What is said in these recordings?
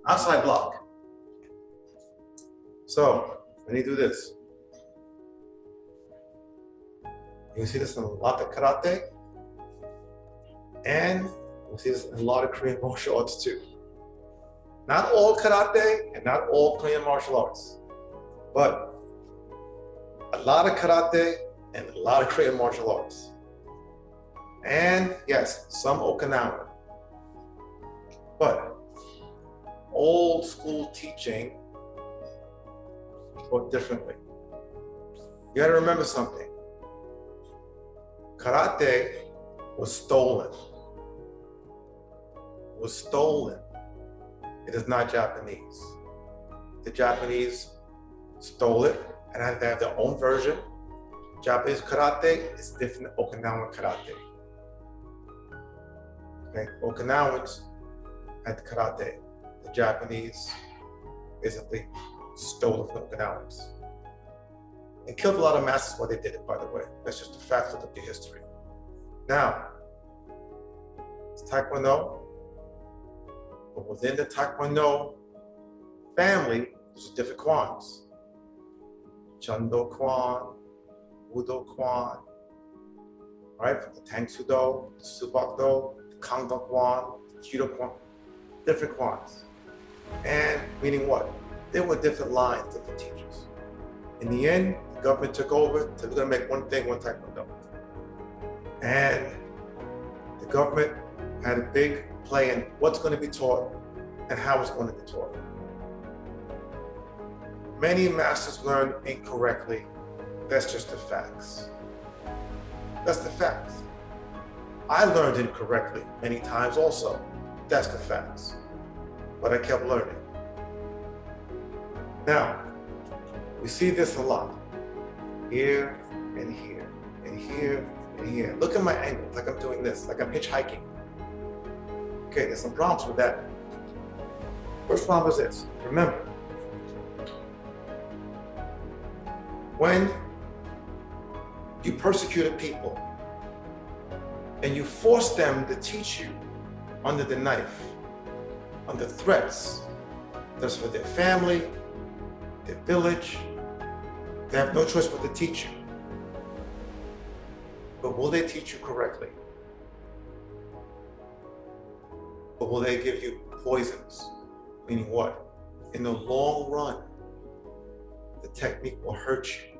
outside block. So when you do this, you can see this in a lot of karate, and you'll see this in a lot of Korean martial arts too. Not all karate and not all Korean martial arts, but a lot of karate and a lot of Korean martial arts. And yes, some Okinawan. But old school teaching taught differently. You gotta remember something. Karate was stolen. It is not Japanese. The Japanese stole it and they have their own version. Japanese karate is different than Okinawan karate. Okay, Okinawans had karate. The Japanese basically stole it from Okinawans. And killed a lot of masters while they did it, by the way. That's just a fact of the history. Now, it's Taekwondo, but within the Taekwondo family, there's different Kwons. Jundo Kwon, Udo Kwon, right? From the Tangsudo, the Subakdo, the Kangdo Kwon, the Judo Kwon, different Kwons. And meaning what? There were different lines, different teachers. In the end, the government took over, so we're gonna make one thing, one Taekwondo. And the government had a big play in what's going to be taught and how it's going to be taught. Many masters learned incorrectly. That's just the facts. That's the facts. I learned incorrectly many times also. That's the facts. But I kept learning. Now, we see this a lot. Here and here and here and here. Look at my angle, like I'm doing this, like I'm hitchhiking. Okay, there's some problems with that. First problem is this. Remember, when you persecuted people and you forced them to teach you under the knife, under threats, that's for their family, their village, they have no choice but to teach you. But will they teach you correctly? Or will they give you poisons? Meaning what? In the long run, the technique will hurt you.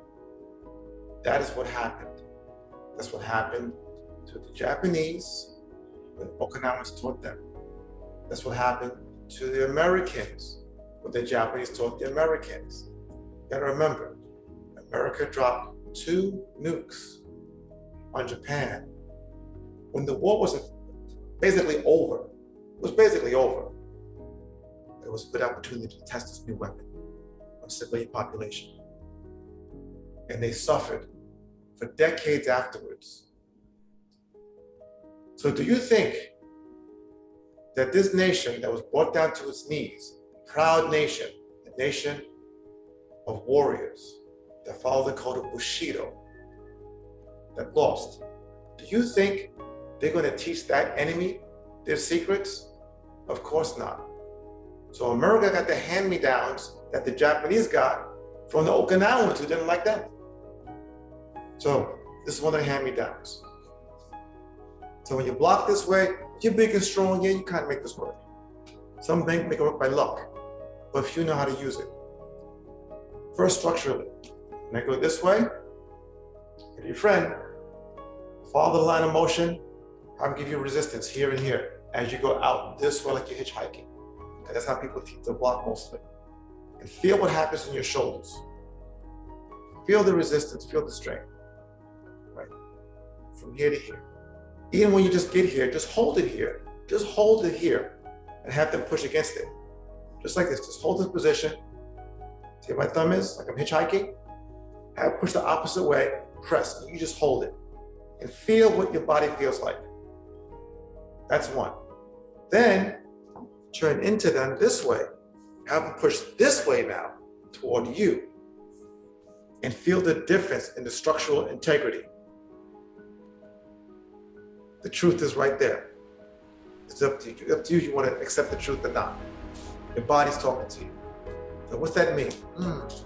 That is what happened. That's what happened to the Japanese when Okinawans taught them. That's what happened to the Americans when the Japanese taught the Americans. You gotta remember, America dropped 2 nukes on Japan when the war was basically over. It was basically over. It was a good opportunity to test this new weapon on civilian population. And they suffered for decades afterwards. So do you think that this nation that was brought down to its knees, proud nation, a nation of warriors that followed the code of Bushido, that lost, do you think they're going to teach that enemy their secrets? Of course not. So America got the hand-me-downs that the Japanese got from the Okinawans who didn't like them. So this is one of the hand-me-downs. So when you block this way, you're big and strong, yeah, you can't make this work. Some make it work by luck, but few know how to use it. First, structurally, when I go this way, get your friend, follow the line of motion, have him give you resistance here and here as you go out this way like you're hitchhiking. And that's how people teach the block mostly. And feel what happens in your shoulders. Feel the resistance, feel the strength, right? From here to here. Even when you just get here, just hold it here. Just hold it here and have them push against it. Just like this, just hold this position. See where my thumb is, like I'm hitchhiking? Have it push the opposite way, press, you just hold it. And feel what your body feels like. That's one. Then turn into them this way. Have them push this way now toward you. And feel the difference in the structural integrity. The truth is right there. It's up to you. Up to you if you want to accept the truth or not. Your body's talking to you. So what's that mean? Not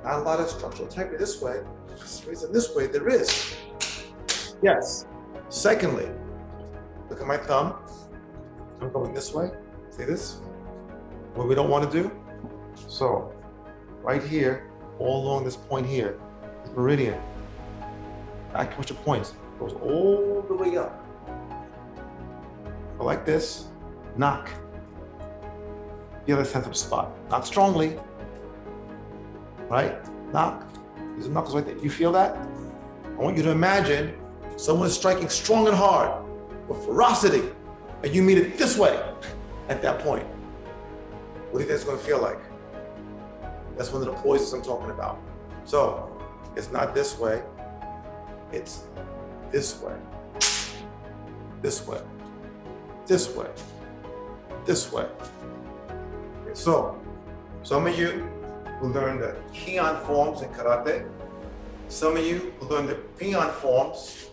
a lot of structural integrity this way. For some reason this way there is. Yes. Secondly, look at my thumb. I'm going this way. See this? What we don't want to do? So, right here, all along this point here, this meridian, acupuncture points, goes all the way up. Go like this, knock. Feel the sensitive spot. Not strongly, right? Knock. These knuckles right there. You feel that? I want you to imagine someone is striking strong and hard with ferocity, and you meet it this way at that point. What do you think it's going to feel like? That's one of the poisons I'm talking about. So it's not this way, it's this way, this way, this way, this way. Okay, so some of you will learn the Kion forms in karate. Some of you will learn the Pion forms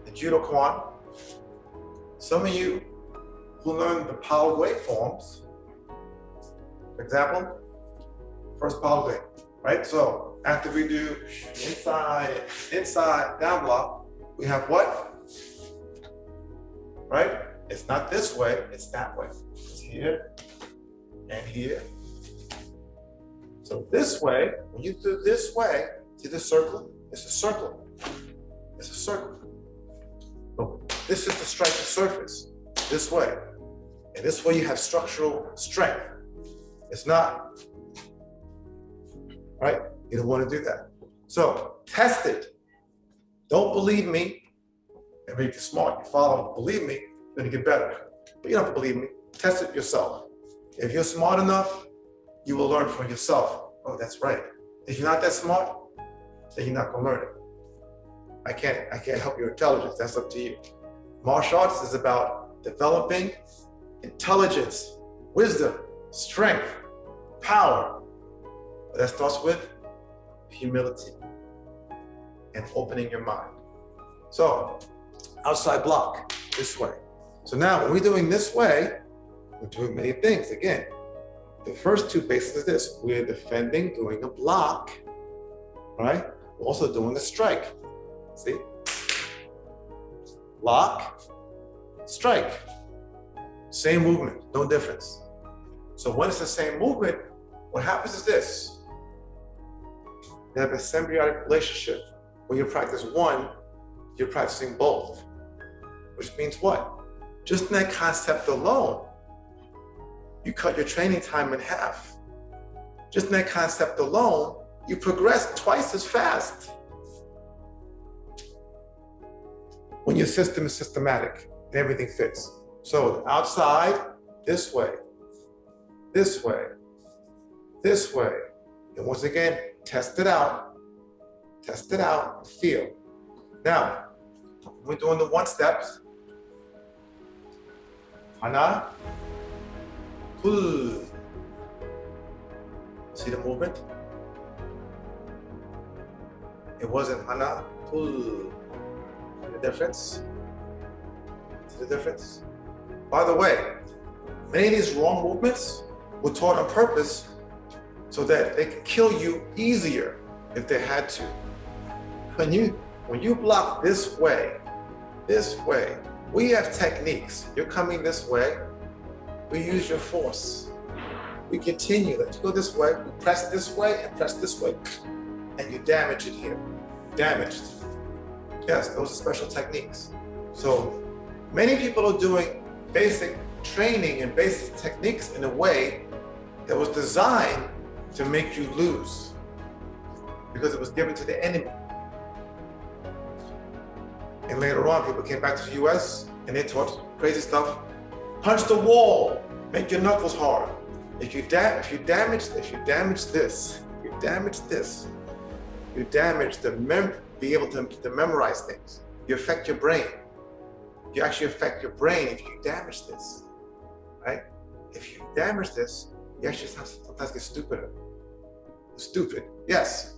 in Judo Kwon. Some of you will learn the Powell waveforms. For example, first Powell wave, right? So after we do inside, down block, we have what? Right? It's not this way, it's that way. It's here and here. So this way, when you do this way, see the circle? It's a circle. It's a circle. So this is the striking surface, this way. And this way you have structural strength. It's not, right? You don't want to do that. So test it. Don't believe me. And if you're smart, you follow, believe me, you're going to get better. But you don't have to believe me. Test it yourself. If you're smart enough, you will learn from yourself. Oh, that's right. If you're not that smart, then you're not going to learn it. I can't help your intelligence. That's up to you. Martial arts is about developing intelligence, wisdom, strength, power. But that starts with humility and opening your mind. So, outside block, this way. So now, when we're doing this way, we're doing many things. Again, the first two bases is this. We're defending, doing a block, right? We're also doing a strike. See? Lock, strike. Same movement, no difference. So when it's the same movement, what happens is this. You have a symbiotic relationship. When you practice one, you're practicing both. Which means what? Just in that concept alone, you cut your training time in half. Just in that concept alone, you progress twice as fast. When your system is systematic and everything fits. So outside, this way, this way, this way. And once again, test it out, feel. Now, we're doing the one steps. Hana, pull. See the movement? It wasn't hana, pull. See the difference? See the difference? By the way, many of these wrong movements were taught on purpose so that they could kill you easier if they had to. When you block this way, we have techniques. You're coming this way, we use your force. We continue, let's go this way, we press this way and press this way, and you damage it here. Damaged. Yes, those are special techniques. So many people are doing basic training and basic techniques in a way that was designed to make you lose because it was given to the enemy. And later on, people came back to the US and they taught crazy stuff. Punch the wall, make your knuckles hard. If you damage this, you damage be able to memorize things. You affect your brain. You actually affect your brain if you damage this, right? If you damage this, you actually sometimes get stupider. Stupid, yes.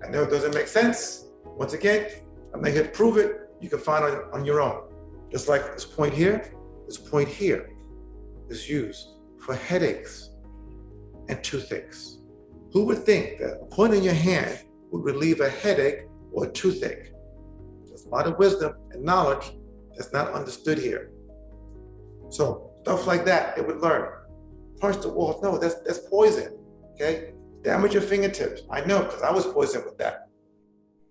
I know it doesn't make sense. Once again, I'm not here to prove it. You can find it on your own. Just like this point here is used for headaches, and toothaches. Who would think that a point in your hand would relieve a headache or a toothache? There's a lot of wisdom and knowledge that's not understood here. So stuff like that, they would learn. Punch the wall, no, that's poison, okay? Damage your fingertips. I know, because I was poisoned with that.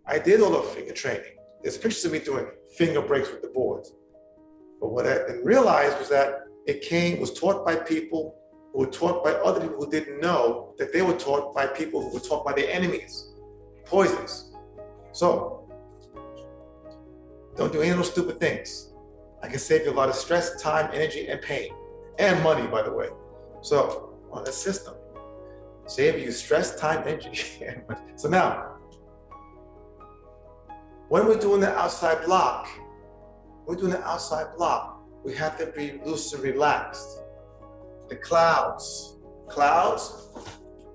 I did all the finger training. There's pictures of me doing finger breaks with the boards. But what I didn't realize was that it was taught by people who were taught by other people who didn't know that they were taught by people who were taught by their enemies, poisons. So, don't do any of those stupid things. I can save you a lot of stress, time, energy, and pain, and money, by the way. So, on the system, save you stress, time, energy, and money. So now, when we're doing the outside block, we have to be loose and relaxed. The clouds,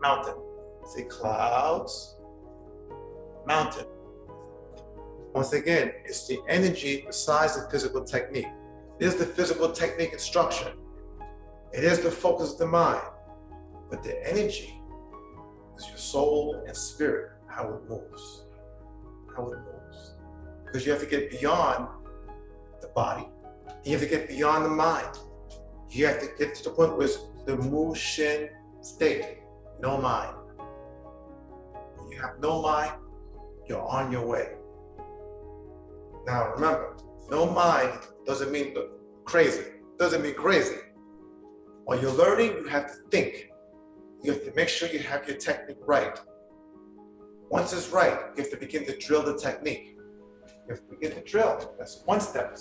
mountain. Say clouds, mountain. Once again, it's the energy besides the physical technique. It is the physical technique instruction. It is the focus of the mind. But the energy is your soul and spirit, how it moves. Because you have to get beyond the body. You have to get beyond the mind. You have to get to the point where it's the Mushin state, no mind. When you have no mind, you're on your way. Now remember, no mind doesn't mean crazy. While you're learning, you have to think. You have to make sure you have your technique right. Once it's right, you have to begin to drill the technique. You have to begin to drill. That's one step.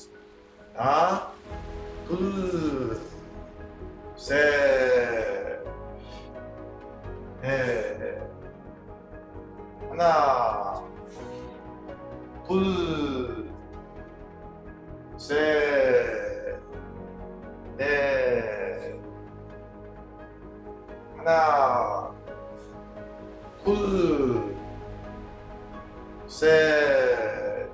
Se, 하나, 둘, 셋, 넷, 하나, 둘, 셋,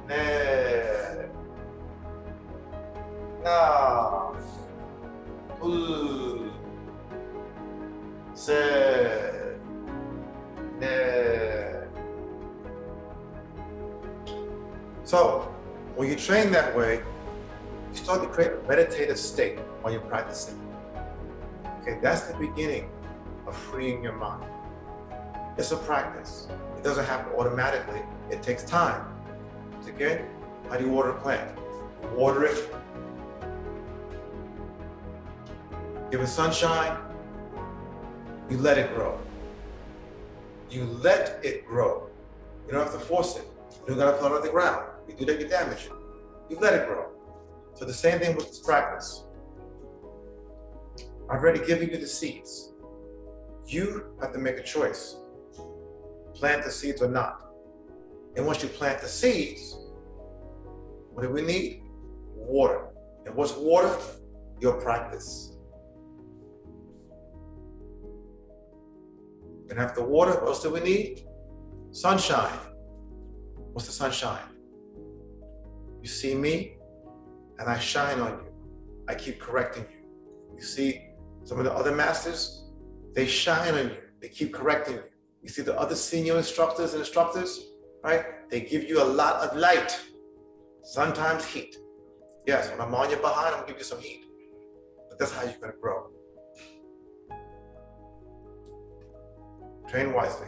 넷, 하나, 둘, 셋, 넷. So, when you train that way, you start to create a meditative state while you're practicing. Okay, that's the beginning of freeing your mind. It's a practice. It doesn't happen automatically. It takes time. So again, how do you water a plant? You water it, give it sunshine, you let it grow. You let it grow. You don't have to force it. You don't gotta put it on the ground. You do that, you damage it. You let it grow. So the same thing with this practice. I've already given you the seeds. You have to make a choice. Plant the seeds or not. And once you plant the seeds, what do we need? Water. And what's water? Your practice. And after water, what else do we need? Sunshine. What's the sunshine? You see me, and I shine on you. I keep correcting you. You see some of the other masters, they shine on you. They keep correcting you. You see the other senior instructors, right? They give you a lot of light, sometimes heat. Yes, when I'm on your behind, I'm gonna give you some heat. But that's how you're gonna grow. Train wisely.